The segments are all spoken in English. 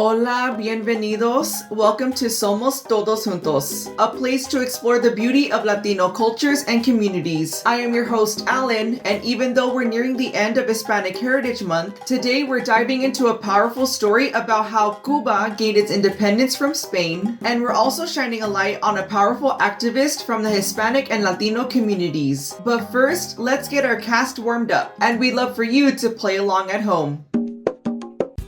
Hola, bienvenidos. Welcome to Somos Todos Juntos, a place to explore the beauty of Latino cultures and communities. I am your host, Alan, and even though we're nearing the end of Hispanic Heritage Month, today we're diving into a powerful story about how Cuba gained its independence from Spain, and we're also shining a light on a powerful activist from the Hispanic and Latino communities. But first, let's get our cast warmed up, and we'd love for you to play along at home.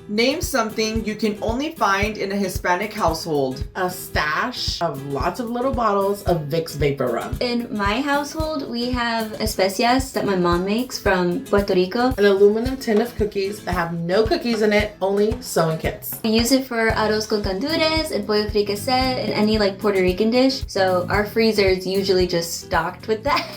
Name something you can only find in a Hispanic household. A stash of lots of little bottles of Vicks Vapor Rub. In my household, we have especias that my mom makes from Puerto Rico. An aluminum tin of cookies that have no cookies in it, only sewing kits. We use it for arroz con candules and pollo fricassé and any Puerto Rican dish. So our freezer is usually just stocked with that.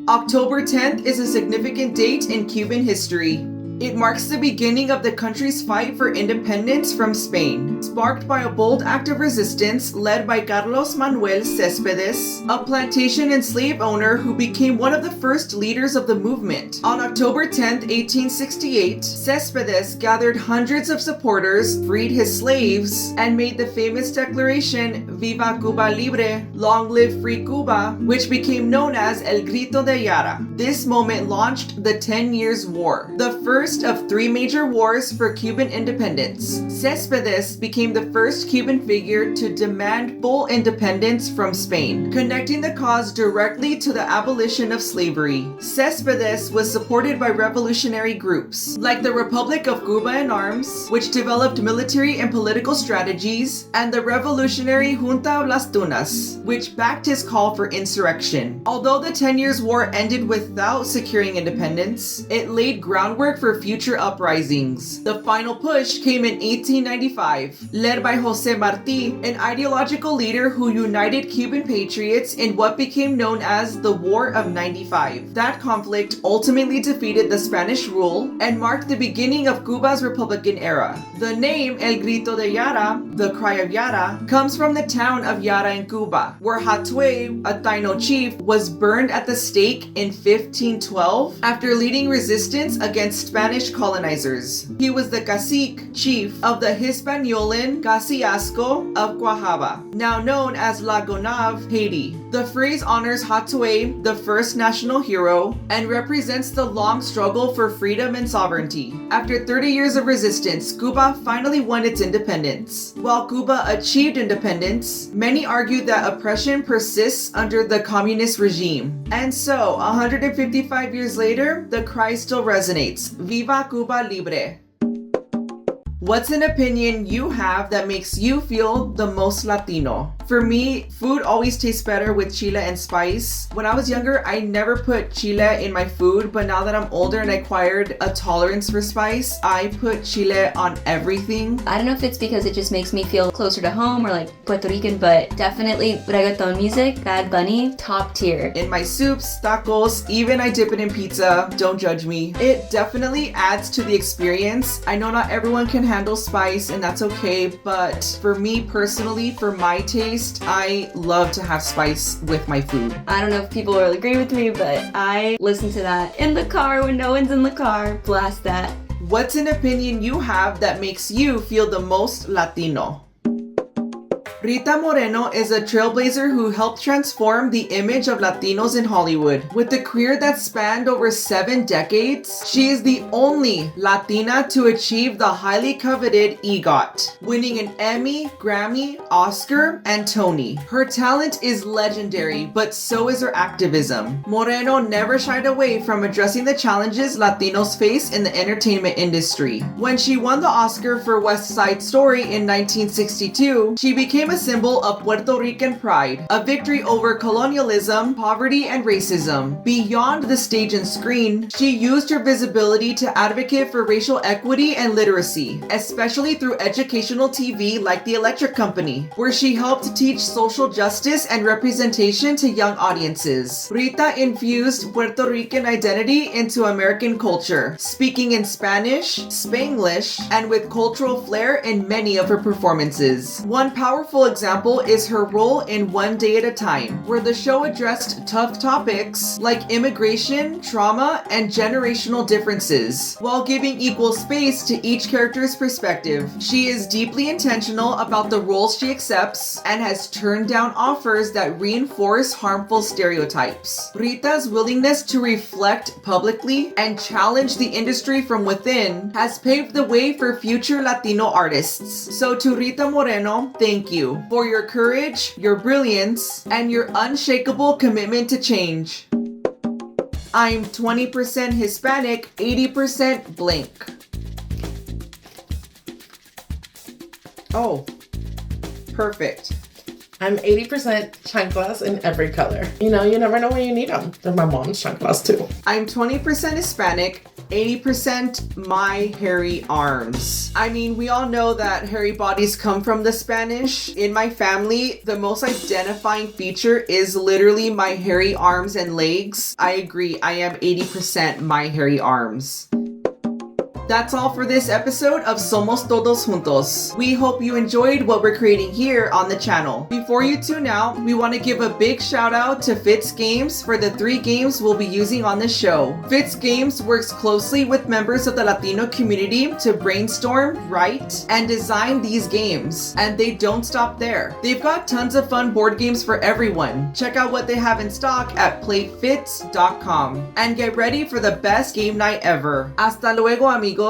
October 10th is a significant date in Cuban history. It marks the beginning of the country's fight for independence from Spain, sparked by a bold act of resistance led by Carlos Manuel Céspedes, a plantation and slave owner who became one of the first leaders of the movement. On October 10, 1868, Céspedes gathered hundreds of supporters, freed his slaves, and made the famous declaration, Viva Cuba Libre, Long Live Free Cuba, which became known as El Grito de Yara. This moment launched the 10 Years' War, the first of three major wars for Cuban independence. Céspedes became the first Cuban figure to demand full independence from Spain, connecting the cause directly to the abolition of slavery. Céspedes was supported by revolutionary groups like the Republic of Cuba in Arms, which developed military and political strategies, and the Revolutionary Junta of las Tunas, which backed his call for insurrection. Although the 10 Years' War ended without securing independence, it laid groundwork for future uprisings. The final push came in 1895, led by José Martí, an ideological leader who united Cuban patriots in what became known as the War of 95. That conflict ultimately defeated the Spanish rule and marked the beginning of Cuba's Republican era. The name El Grito de Yara, the Cry of Yara, comes from the town of Yara in Cuba, where Hatue, a Taino chief, was burned at the stake in 1512 after leading resistance against Spanish colonizers. He was the cacique, chief of the Hispaniolan Casiasco of Guajaba, now known as La Gonave, Haiti. The phrase honors Hatue, the first national hero, and represents the long struggle for freedom and sovereignty. After 30 years of resistance, Cuba finally won its independence. While Cuba achieved independence, many argue that oppression persists under the communist regime. And so, 155 years later, the cry still resonates. Viva Cuba Libre. What's an opinion you have that makes you feel the most Latino? For me, food always tastes better with chile and spice. When I was younger, I never put chile in my food, but now that I'm older and I acquired a tolerance for spice, I put chile on everything. I don't know if it's because it just makes me feel closer to home or Puerto Rican, but definitely reggaeton music, Bad Bunny, top tier. In my soups, tacos, even I dip it in pizza, don't judge me. It definitely adds to the experience. I know not everyone can handle spice and that's okay, but for me personally, for my taste, I love to have spice with my food. I don't know if people will agree with me, but I listen to that in the car when no one's in the car. Blast that. What's an opinion you have that makes you feel the most Latino? Rita Moreno is a trailblazer who helped transform the image of Latinos in Hollywood. With a career that spanned over 7 decades, she is the only Latina to achieve the highly coveted EGOT, winning an Emmy, Grammy, Oscar, and Tony. Her talent is legendary, but so is her activism. Moreno never shied away from addressing the challenges Latinos face in the entertainment industry. When she won the Oscar for West Side Story in 1962, she became a symbol of Puerto Rican pride, a victory over colonialism, poverty, and racism. Beyond the stage and screen, she used her visibility to advocate for racial equity and literacy, especially through educational TV like The Electric Company, where she helped teach social justice and representation to young audiences. Rita infused Puerto Rican identity into American culture, speaking in Spanish, Spanglish, and with cultural flair in many of her performances. One powerful beautiful example is her role in One Day at a Time, where the show addressed tough topics like immigration, trauma, and generational differences, while giving equal space to each character's perspective. She is deeply intentional about the roles she accepts and has turned down offers that reinforce harmful stereotypes. Rita's willingness to reflect publicly and challenge the industry from within has paved the way for future Latino artists. So to Rita Moreno, thank you for your courage, your brilliance, and your unshakable commitment to change. I'm 20% Hispanic, 80% blank. Oh, perfect. I'm 80% chanclas in every color. You know, you never know when you need them. They're my mom's chanclas too. I'm 20% Hispanic, 80% my hairy arms. I mean, we all know that hairy bodies come from the Spanish. In my family, the most identifying feature is literally my hairy arms and legs. I agree, I am 80% my hairy arms. That's all for this episode of Somos Todos Juntos. We hope you enjoyed what we're creating here on the channel. Before you tune out, we want to give a big shout out to Fitz Games for the 3 games we'll be using on the show. Fitz Games works closely with members of the Latino community to brainstorm, write, and design these games. And they don't stop there. They've got tons of fun board games for everyone. Check out what they have in stock at playfitz.com and get ready for the best game night ever. Hasta luego, amigos.